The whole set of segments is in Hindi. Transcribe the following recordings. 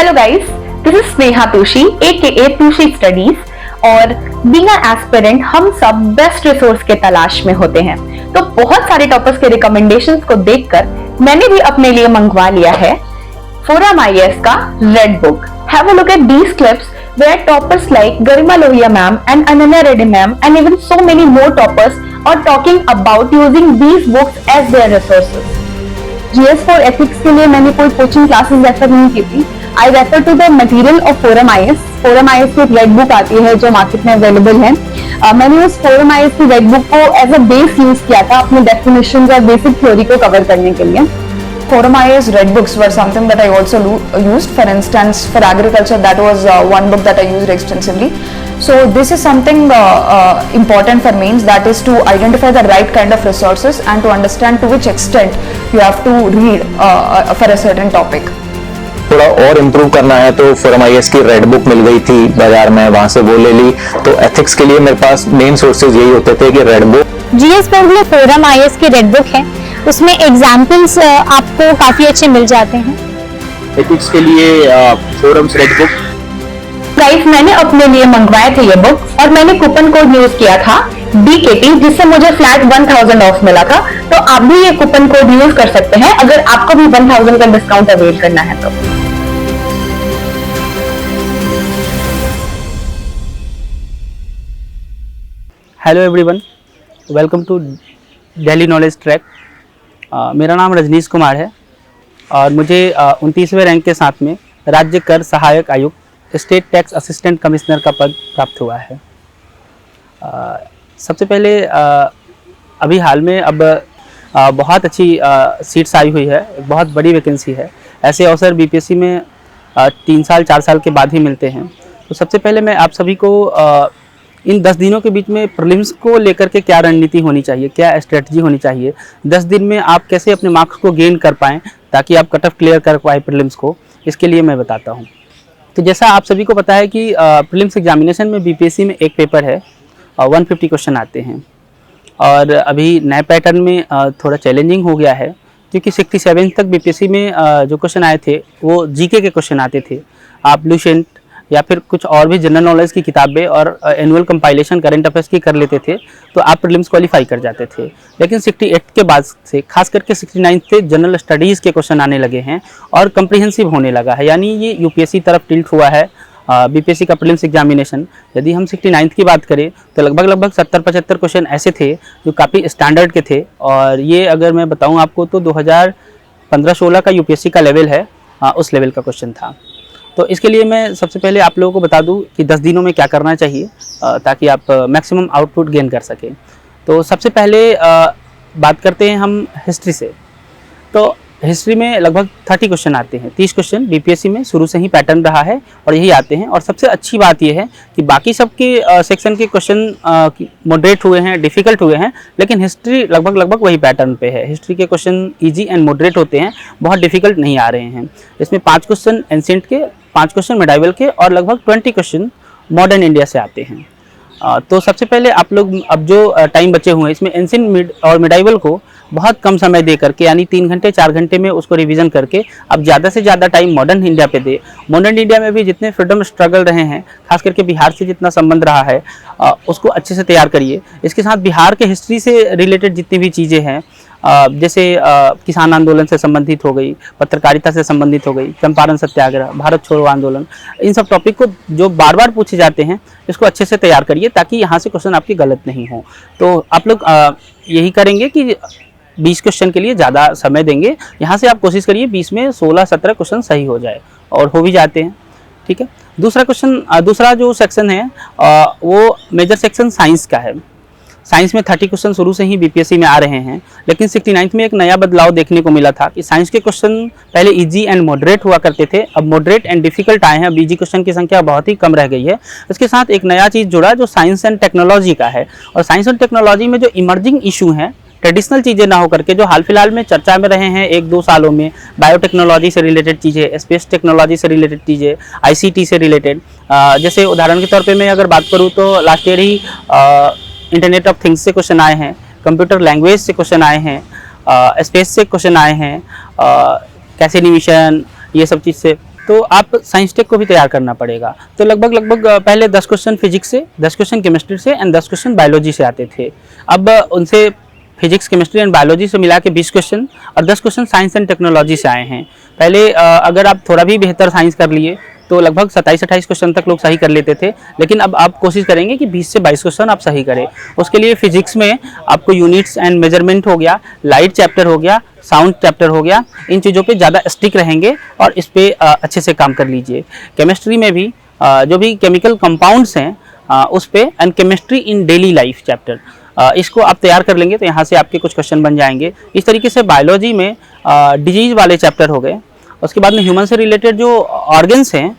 Hello guys, this is Sneha Toshi AKA Toshi studies. और बीइंग एन एस्पिरेंट हम सब बेस्ट रिसोर्स के तलाश में होते हैं। तो बहुत सारे टॉपर्स के रिकमेंडेशंस को देखकर मैंने भी अपने लिए मंगवा लिया है फोरम IAS का red book. Have a look at these clips where toppers like Garima Lohia ma'am and Ananya Reddy ma'am and even so many more toppers are talking about using these books as their resources. GS for ethics के लिए मैंने कोई कोचिंग क्लासेस रेफर नहीं की थी। I refer to the material of Forum IAS. Forum IAS की एक रेड बुक आती है जो मार्केट में अवेलेबल है। मैंने उस Forum IAS की रेड बुक को एज अ बेस यूज किया था अपने डेफिनेशन और बेसिक थ्योरी को कवर करने के लिए। Forum IAS red books were something that I also used. For instance, for agriculture, that was one book that I used extensively. So this is something important for mains, that is to identify the right kind of resources and to understand to which extent you have to read for a certain topic. थोड़ा और इम्प्रूव करना है तो Forum IAS की रेड बुक मिल गई थी बाजार में, वहां से वो ले ली। तो एथिक्स के लिए मेरे पास मेन सोर्सेज यही होते थे कि रेड बुक। GS पर में Forum IAS की रेड बुक है, उसमें एग्जाम्पल्स आपको काफी अच्छे मिल जाते हैं। एथिक्स के लिए फोरम्स रेड बुक। गाइस, मैंने अपने लिए मंगवाए थे ये बुक और मैंने कूपन कोड यूज किया था DKT, जिससे मुझे फ्लैट 1000 ऑफ मिला था। तो आप भी ये कूपन कोड यूज कर सकते हैं अगर आपको भी 1000 का डिस्काउंट अवेल करना है तो। Hello everyone, welcome to Delhi knowledge track. मेरा नाम रजनीश कुमार है और मुझे 29वें रैंक के साथ में राज्य कर सहायक आयुक्त स्टेट टैक्स असिस्टेंट कमिश्नर का पद प्राप्त हुआ है। सबसे पहले अभी हाल में अब बहुत अच्छी सीट्स आई हुई है, बहुत बड़ी वैकेंसी है। ऐसे अवसर BPSC में 3 साल 4 साल के बाद ही मिलते हैं। तो सबसे पहले मैं आप सभी को इन 10 दिनों के बीच में प्रीलिम्स को लेकर के क्या रणनीति होनी चाहिए, क्या स्ट्रेटजी होनी चाहिए, 10 दिन में आप कैसे अपने मार्क्स को गेन कर पाएँ ताकि आप कट ऑफ क्लियर कर पाए प्रीलिम्स को, इसके लिए मैं बताता हूँ। तो जैसा आप सभी को पता है कि प्रीलिम्स एग्जामिनेशन में BPSC में एक पेपर है और 150 क्वेश्चन आते हैं। और अभी नए पैटर्न में थोड़ा चैलेंजिंग हो गया है क्योंकि 67 तक BPSC में जो क्वेश्चन आए थे वो GK के क्वेश्चन आते थे। आप लूसेंट या फिर कुछ और भी जनरल नॉलेज की किताबें और एनुअल कंपाइलेशन करंट अफेयर्स की कर लेते थे तो आप प्रीलिम्स क्वालिफाई कर जाते थे। लेकिन 68 के बाद से खास करके 69 से जनरल स्टडीज़ के क्वेश्चन आने लगे हैं और कम्प्रिहेंसिव होने लगा है, यानी ये UPSC तरफ टिल्ट हुआ है। BPSC का प्रीलिम्स एग्जामिनेशन यदि हम 69 की बात करें तो लगभग 70-75 क्वेश्चन ऐसे थे जो काफ़ी स्टैंडर्ड के थे। और ये अगर मैं बताऊँ आपको तो 2015-16 का UPSC का लेवल है, उस लेवल का क्वेश्चन था। तो इसके लिए मैं सबसे पहले आप लोगों को बता दूं कि 10 दिनों में क्या करना चाहिए ताकि आप मैक्सिमम आउटपुट गेन कर सकें। तो सबसे पहले बात करते हैं हम हिस्ट्री से। तो हिस्ट्री में लगभग 30 क्वेश्चन आते हैं, 30 क्वेश्चन BPSC में शुरू से ही पैटर्न रहा है और यही आते हैं। और सबसे अच्छी बात यह है कि बाकी सब के सेक्शन के क्वेश्चन मॉडरेट हुए हैं, डिफ़िकल्ट हुए हैं, लेकिन हिस्ट्री लगभग वही पैटर्न पे है। हिस्ट्री के क्वेश्चन ईजी एंड मॉडरेट होते हैं, बहुत डिफ़िकल्ट नहीं आ रहे हैं। इसमें 5 क्वेश्चन एंशिएंट के, 5 क्वेश्चन मिडाइवल के और लगभग 20 क्वेश्चन मॉडर्न इंडिया से आते हैं। तो सबसे पहले आप लोग अब जो टाइम बचे हुए हैं इसमें एंशिएंट और मिडाइवल को बहुत कम समय दे करके, यानी 3 घंटे 4 घंटे में उसको रिवीजन करके अब ज़्यादा से ज़्यादा टाइम मॉडर्न इंडिया पे दे। मॉडर्न इंडिया में भी जितने फ्रीडम स्ट्रगल रहे हैं, खास करके बिहार से जितना संबंध रहा है उसको अच्छे से तैयार करिए। इसके साथ बिहार के हिस्ट्री से रिलेटेड जितनी भी चीज़ें हैं, जैसे किसान आंदोलन से संबंधित हो गई, पत्रकारिता से संबंधित हो गई, चंपारण सत्याग्रह, भारत छोड़ो आंदोलन, इन सब टॉपिक को जो बार बार पूछे जाते हैं इसको अच्छे से तैयार करिए ताकि यहाँ से क्वेश्चन आपकी गलत नहीं हो। तो आप लोग यही करेंगे कि 20 क्वेश्चन के लिए ज़्यादा समय देंगे। यहाँ से आप कोशिश करिए 20 में 16-17 क्वेश्चन सही हो जाए, और हो भी जाते हैं। ठीक है। दूसरा जो सेक्शन है वो मेजर सेक्शन साइंस का है। साइंस में 30 क्वेश्चन शुरू से ही BPSC में आ रहे हैं, लेकिन 69 में एक नया बदलाव देखने को मिला था कि साइंस के क्वेश्चन पहले इजी एंड मॉडरेट हुआ करते थे, अब मॉडरेट एंड डिफिकल्ट आए हैं। अब इजी क्वेश्चन की संख्या बहुत ही कम रह गई है। इसके साथ एक नया चीज़ जुड़ा जो साइंस एंड टेक्नोलॉजी का है। और साइंस एंड टेक्नोलॉजी में जो इमर्जिंग इशू हैं, ट्रेडिशनल चीज़ें ना हो करके जो हाल फिलहाल में चर्चा में रहे हैं 1-2 सालों में, बायोटेक्नोलॉजी से रिलेटेड चीज़ें, स्पेस टेक्नोलॉजी से रिलेटेड चीज़ें, ICT से रिलेटेड, जैसे उदाहरण के तौर पे मैं अगर बात करूँ तो last year he internet of things से क्वेश्चन आए हैं, कंप्यूटर लैंग्वेज से क्वेश्चन आए हैं, स्पेस से क्वेश्चन आए हैं, कैसे निविशन, ये सब चीज़ से तो आप साइंस टेक को भी तैयार करना पड़ेगा। तो लगभग पहले 10 क्वेश्चन फिजिक्स से, 10 क्वेश्चन केमिस्ट्री से एंड 10 क्वेश्चन बायोलॉजी से आते थे। अब उनसे फिजिक्स, केमिस्ट्री एंड बायोलॉजी से मिला के 20 क्वेश्चन और 10 क्वेश्चन साइंस एंड टेक्नोलॉजी से आए हैं। पहले अगर आप थोड़ा भी बेहतर साइंस कर लिए तो लगभग 27-28 क्वेश्चन तक लोग सही कर लेते थे, लेकिन अब आप कोशिश करेंगे कि 20 से 22 क्वेश्चन आप सही करें। उसके लिए फिजिक्स में आपको यूनिट्स एंड मेजरमेंट हो गया, लाइट चैप्टर हो गया, साउंड चैप्टर हो गया, इन चीज़ों पे ज़्यादा स्टिक रहेंगे और इस पे अच्छे से काम कर लीजिए। केमिस्ट्री में भी जो भी केमिकल कंपाउंड्स हैं उस पे and chemistry in daily life chapter, इसको आप तैयार कर लेंगे तो यहाँ से आपके कुछ क्वेश्चन बन जाएंगे। इस तरीके से बायोलॉजी में डिजीज वाले चैप्टर हो गए। उसके बाद में ह्यूमन से रिलेटेड जो ऑर्गन्स हैं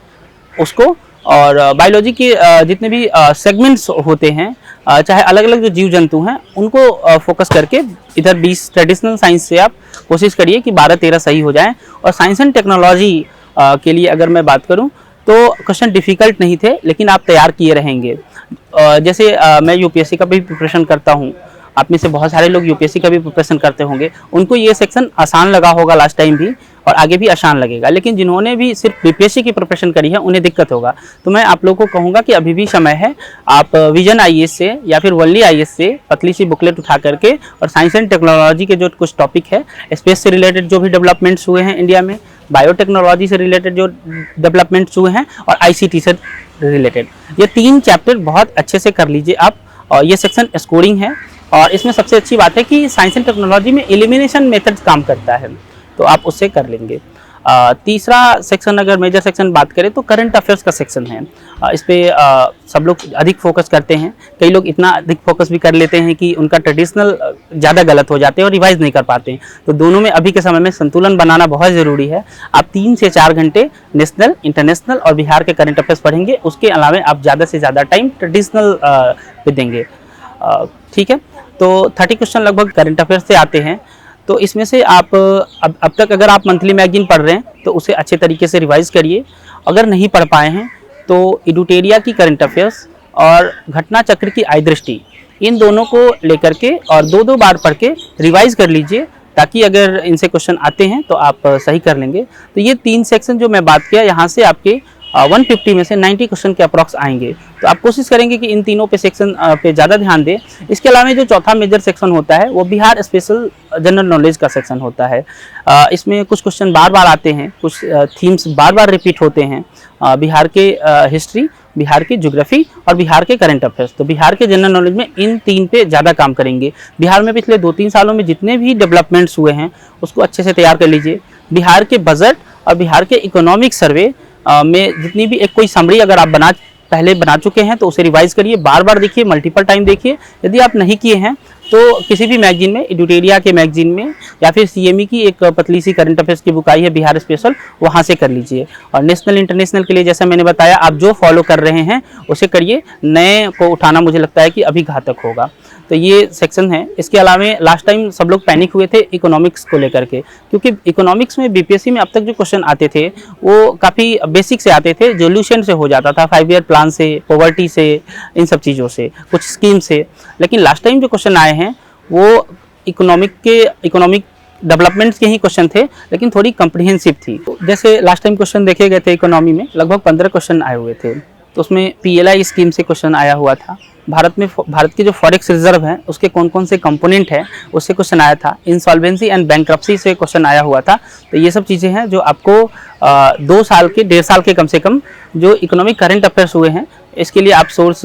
उसको, और बायोलॉजी के जितने भी सेगमेंट्स होते हैं, चाहे अलग अलग जो जीव जंतु हैं उनको फोकस करके इधर 20 ट्रेडिशनल साइंस से आप कोशिश करिए कि 12-13 सही हो जाएं। और साइंस एंड टेक्नोलॉजी के लिए अगर मैं बात करूं तो क्वेश्चन डिफ़िकल्ट नहीं थे, लेकिन आप तैयार किए रहेंगे। जैसे मैं यूपीएससी का भी प्रिपरेशन करता हूं, आप में से बहुत सारे लोग यूपीएससी का भी प्रिपरेशन करते होंगे, उनको ये सेक्शन आसान लगा होगा लास्ट टाइम भी और आगे भी आसान लगेगा। लेकिन जिन्होंने भी सिर्फ बीपीएससी की प्रिपरेशन करी है उन्हें दिक्कत होगा। तो मैं आप लोगों को कहूँगा कि अभी भी समय है, आप विजन आईएएस से या फिर वर्ली आईएएस से पतली सी बुकलेट उठा करके और साइंस एंड टेक्नोलॉजी के जो कुछ टॉपिक है, स्पेस से रिलेटेड जो भी डेवलपमेंट्स हुए हैं इंडिया में, बायोटेक्नोलॉजी से रिलेटेड जो डेवलपमेंट्स हुए हैं और आईसीटी से रिलेटेड, ये 3 चैप्टर बहुत अच्छे से कर लीजिए आप। और ये सेक्शन स्कोरिंग है और इसमें सबसे अच्छी बात है कि साइंस एंड टेक्नोलॉजी में एलिमिनेशन मेथड काम करता है, तो आप उससे कर लेंगे। तीसरा सेक्शन, अगर मेजर सेक्शन बात करें तो करंट अफेयर्स का सेक्शन है। इस पे सब लोग अधिक फोकस करते हैं, कई लोग इतना अधिक फोकस भी कर लेते हैं कि उनका ट्रेडिशनल ज़्यादा गलत हो जाते हैं और रिवाइज नहीं कर पाते हैं। तो दोनों में अभी के समय में संतुलन बनाना बहुत ज़रूरी है। आप 3 से 4 घंटे नेशनल, इंटरनेशनल और बिहार के करंट अफेयर्स पढ़ेंगे, उसके अलावा आप ज़्यादा से ज़्यादा टाइम ट्रेडिशनल पे देंगे। ठीक है, तो 30 क्वेश्चन लगभग करंट अफेयर्स से आते हैं। तो इसमें से आप अब तक अगर आप मंथली मैगजीन पढ़ रहे हैं तो उसे अच्छे तरीके से रिवाइज करिए। अगर नहीं पढ़ पाए हैं तो एडुटेरिया की करंट अफेयर्स और घटना चक्र की आई दृष्टि, इन दोनों को लेकर के और 2-2 बार पढ़ के रिवाइज कर लीजिए, ताकि अगर इनसे क्वेश्चन आते हैं तो आप सही कर लेंगे। तो ये 3 सेक्शन जो मैं बात किया, यहाँ से आपके 150 में से 90 क्वेश्चन के अप्रॉक्स आएंगे। तो आप कोशिश करेंगे कि इन तीनों पे सेक्शन पे ज़्यादा ध्यान दें। इसके अलावा जो चौथा मेजर सेक्शन होता है वो बिहार स्पेशल जनरल नॉलेज का सेक्शन होता है। इसमें कुछ क्वेश्चन बार बार आते हैं, कुछ थीम्स बार बार रिपीट होते हैं। बिहार के हिस्ट्री, बिहार की ज्योग्राफी और बिहार के करंट अफेयर्स। तो बिहार के जनरल नॉलेज में इन 3 पे ज़्यादा काम करेंगे। बिहार में पिछले 2-3 सालों में जितने भी डेवलपमेंट्स हुए हैं उसको अच्छे से तैयार कर लीजिए। बिहार के बजट और बिहार के इकोनॉमिक सर्वे में जितनी भी एक कोई समरी अगर आप पहले बना चुके हैं तो उसे रिवाइज करिए, बार बार देखिए, मल्टीपल टाइम देखिए। यदि आप नहीं किए हैं तो किसी भी मैगजीन में, एडुटेरिया के मैगजीन में या फिर सीएमई की एक पतली सी करंट अफेयर्स की बुक आई है बिहार स्पेशल, वहाँ से कर लीजिए। और नेशनल इंटरनेशनल के लिए जैसा मैंने बताया, आप जो फॉलो कर रहे हैं उसे करिए, नए को उठाना मुझे लगता है कि अभी घातक होगा। तो ये सेक्शन है। इसके अलावा लास्ट टाइम सब लोग पैनिक हुए थे इकोनॉमिक्स को लेकर के, क्योंकि इकोनॉमिक्स में बीपीएससी में अब तक जो क्वेश्चन आते थे वो काफ़ी बेसिक से आते थे, जोल्यूशन से हो जाता था, 5 ईयर प्लान से, पॉवर्टी से, इन सब चीज़ों से, कुछ स्कीम से। लेकिन लास्ट टाइम जो क्वेश्चन आए हैं वो इकोनॉमिक डेवलपमेंट्स के ही क्वेश्चन थे, लेकिन थोड़ी कॉम्प्रिहेंसिव थी। जैसे लास्ट टाइम क्वेश्चन देखे गए थे इकोनॉमी में, लगभग 15 क्वेश्चन आए हुए थे। तो उसमें पीएलआई स्कीम से क्वेश्चन आया हुआ था। भारत के जो फॉरेक्स रिजर्व हैं उसके कौन कौन से कंपोनेंट हैं उससे क्वेश्चन आया था। इंसॉल्वेंसी एंड बैंक्रप्सी से क्वेश्चन आया हुआ था। तो ये सब चीज़ें हैं जो आपको 2 साल के, 1.5 साल के कम से कम जो इकोनॉमिक करंट अफेयर्स हुए हैं, इसके लिए आप सोर्स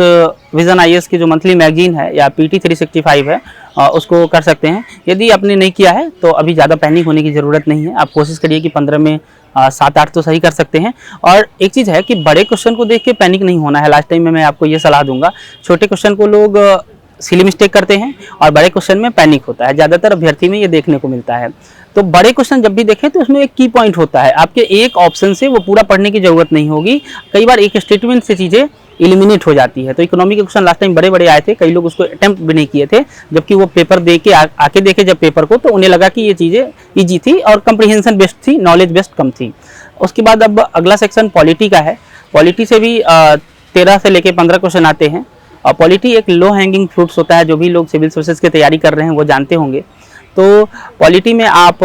विजन आईएएस की जो मंथली मैगजीन है या पीटी 365 है, उसको कर सकते हैं। यदि आपने नहीं किया है तो अभी ज़्यादा पैनिक होने की ज़रूरत नहीं है। आप कोशिश करिए कि 15 में 7-8 तो सही कर सकते हैं। और एक चीज़ है कि बड़े क्वेश्चन को देख के पैनिक नहीं होना है। लास्ट टाइम में मैं आपको ये सलाह दूंगा, छोटे क्वेश्चन को लोग सिली मिस्टेक करते हैं और बड़े क्वेश्चन में पैनिक होता है। ज़्यादातर अभ्यर्थी में ये देखने को मिलता है। तो बड़े क्वेश्चन जब भी देखें तो उसमें एक की पॉइंट होता है, आपके एक ऑप्शन से वो पूरा पढ़ने की जरूरत नहीं होगी। कई बार एक स्टेटमेंट से चीज़ें एलिमिनेट हो जाती है। तो इकोनॉमी के क्वेश्चन लास्ट टाइम बड़े बड़े आए थे, कई लोग उसको अटेम्प्ट भी नहीं किए थे, जबकि वो पेपर दे के आके देखे जब पेपर को, तो उन्हें लगा कि ये चीज़ें ईजी थी और कंप्रीहेंशन बेस्ड थी, नॉलेज बेस्ड कम थी। उसके बाद अब अगला सेक्शन पॉलिटी का है। पॉलिटी से भी 13 से लेके 15 क्वेश्चन आते हैं। और पॉलिटी एक लो हैंगिंग फ्रूट्स होता है, जो भी लोग सिविल सर्विसेज की तैयारी कर रहे हैं वो जानते होंगे। तो पॉलिटी में आप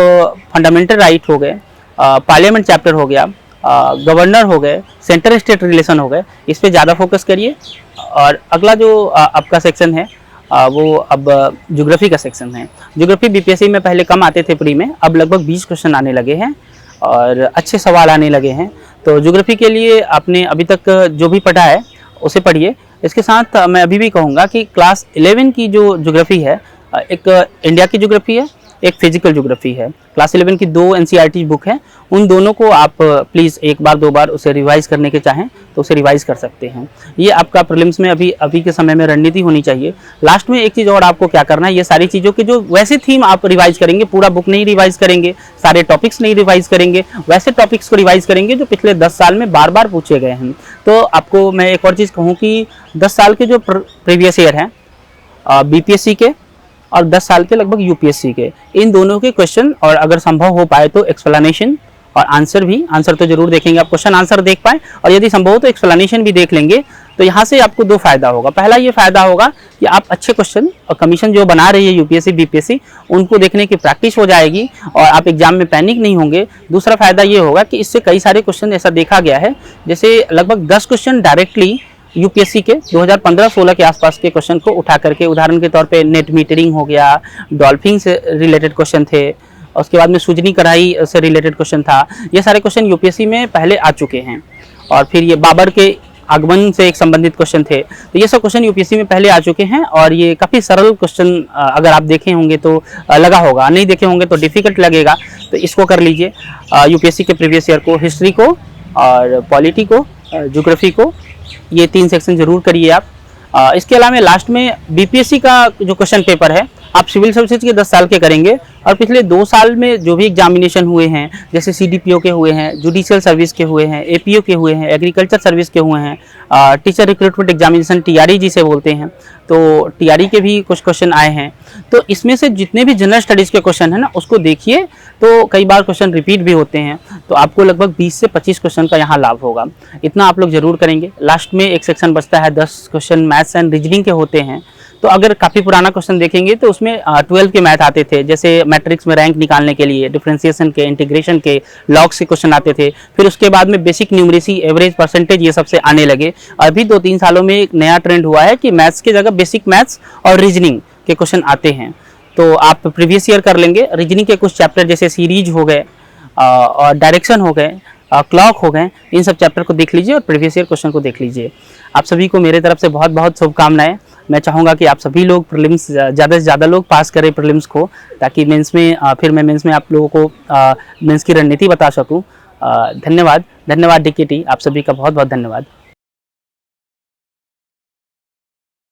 फंडामेंटल राइट हो गए, पार्लियामेंट चैप्टर हो गया, गवर्नर हो गए, सेंटर स्टेट रिलेशन हो गए, इस पे ज़्यादा फोकस करिए। और अगला जो आपका सेक्शन है वो अब ज्योग्राफी का सेक्शन है। ज्योग्राफी बीपीएससी में पहले कम आते थे प्री में, अब लगभग 20 क्वेश्चन आने लगे हैं और अच्छे सवाल आने लगे हैं। तो ज्योग्राफी के लिए आपने अभी तक जो भी पढ़ा है उसे पढ़िए। इसके साथ मैं अभी भी कहूँगा कि क्लास 11 की जो ज्योग्राफी है, एक इंडिया की ज्योग्राफी है, एक फिजिकल ज्योग्राफी है। क्लास 11 की 2 एनसीईआरटी बुक है, उन दोनों को आप प्लीज़ एक बार 2 बार उसे रिवाइज करने के चाहें तो उसे रिवाइज कर सकते हैं। ये आपका प्रीलिम्स में अभी के समय में रणनीति होनी चाहिए। लास्ट में एक चीज़ और आपको क्या करना है, ये सारी चीज़ों की जो वैसे थीम आप रिवाइज करेंगे, पूरा बुक नहीं रिवाइज करेंगे, सारे टॉपिक्स नहीं रिवाइज करेंगे, वैसे टॉपिक्स को रिवाइज करेंगे जो पिछले 10 साल में बार बार पूछे गए हैं। तो आपको मैं एक और चीज़ कहूँ कि 10 साल के जो प्रीवियस ईयर हैं बीपीएससी के और 10 साल के लगभग यूपीएससी के, इन दोनों के क्वेश्चन, और अगर संभव हो पाए तो एक्सप्लेनेशन और आंसर भी, आंसर तो जरूर देखेंगे, आप क्वेश्चन आंसर देख पाए और यदि संभव हो तो एक्सप्लेनेशन भी देख लेंगे। तो यहाँ से आपको 2 फायदा होगा। पहला ये फायदा होगा कि आप अच्छे क्वेश्चन और कमीशन जो बना रही है यूपीएससी बीपीएससी, उनको देखने की प्रैक्टिस हो जाएगी और आप एग्जाम में पैनिक नहीं होंगे। दूसरा फायदा ये होगा कि इससे कई सारे क्वेश्चन ऐसा देखा गया है, जैसे लगभग 10 क्वेश्चन डायरेक्टली यूपीएससी के 2015-16 के आसपास के क्वेश्चन को उठा करके, उदाहरण के तौर पे नेट मीटरिंग हो गया, डॉल्फिन से रिलेटेड क्वेश्चन थे, और उसके बाद में सूजनी कढ़ाई से रिलेटेड क्वेश्चन था। ये सारे क्वेश्चन यूपीएससी में पहले आ चुके हैं। और फिर ये बाबर के आगमन से एक संबंधित क्वेश्चन थे, तो ये सब क्वेश्चन यूपीएससी में पहले आ चुके हैं और ये काफ़ी सरल क्वेश्चन, अगर आप देखे होंगे तो लगा होगा, नहीं देखे होंगे तो डिफिकल्ट लगेगा। तो इसको कर लीजिए, यूपीएससी के प्रीवियस ईयर को, हिस्ट्री को और पॉलिटी को, ज्योग्राफी को, ये 3 सेक्शन जरूर करिए आप। इसके अलावा लास्ट में बीपीएससी का जो क्वेश्चन पेपर है, आप सिविल सर्विसेज के 10 साल के करेंगे और पिछले 2 साल में जो भी एग्जामिनेशन हुए हैं, जैसे सीडीपीओ के हुए हैं, जुडिशियल सर्विस के हुए हैं, एपीओ के हुए हैं, एग्रीकल्चर सर्विस के हुए हैं, टीचर रिक्रूटमेंट एग्जामिनेशन टीआरई जिसे बोलते हैं, तो टीआरई के भी कुछ क्वेश्चन आए हैं। तो इसमें से जितने भी जनरल स्टडीज़ के क्वेश्चन है ना, उसको देखिए, तो कई बार क्वेश्चन रिपीट भी होते हैं, तो आपको लगभग 20 से 25 क्वेश्चन का यहाँ लाभ होगा। इतना आप लोग जरूर करेंगे। लास्ट में एक सेक्शन बचता है, 10 क्वेश्चन मैथ्स एंड रीजनिंग के होते हैं। तो अगर काफ़ी पुराना क्वेश्चन देखेंगे तो उसमें 12 के मैथ आते थे, जैसे मैट्रिक्स में रैंक निकालने के लिए, डिफरेंशिएशन के, इंटीग्रेशन के, लॉग से क्वेश्चन आते थे। फिर उसके बाद में बेसिक न्यूमरेसी, एवरेज, परसेंटेज, ये सबसे आने लगे। अभी 2-3 सालों में एक नया ट्रेंड हुआ है कि मैथ्स की जगह बेसिक मैथ्स और रीजनिंग के क्वेश्चन आते हैं। तो आप प्रीवियस ईयर कर लेंगे, रीजनिंग के कुछ चैप्टर जैसे सीरीज हो गए और डायरेक्शन हो गए, क्लॉक हो गए, इन सब चैप्टर को देख लीजिए और प्रीवियस ईयर क्वेश्चन को देख लीजिए। आप सभी को मेरे तरफ से बहुत बहुत शुभकामनाएं। मैं चाहूँगा कि आप सभी लोग प्रीलिम्स, ज़्यादा से ज़्यादा लोग पास करें प्रीलिम्स को, ताकि मेंस में फिर मैं मेंस में आप लोगों को मेंस की रणनीति बता सकूँ। धन्यवाद, धन्यवाद डीकेटी, आप सभी का बहुत बहुत धन्यवाद।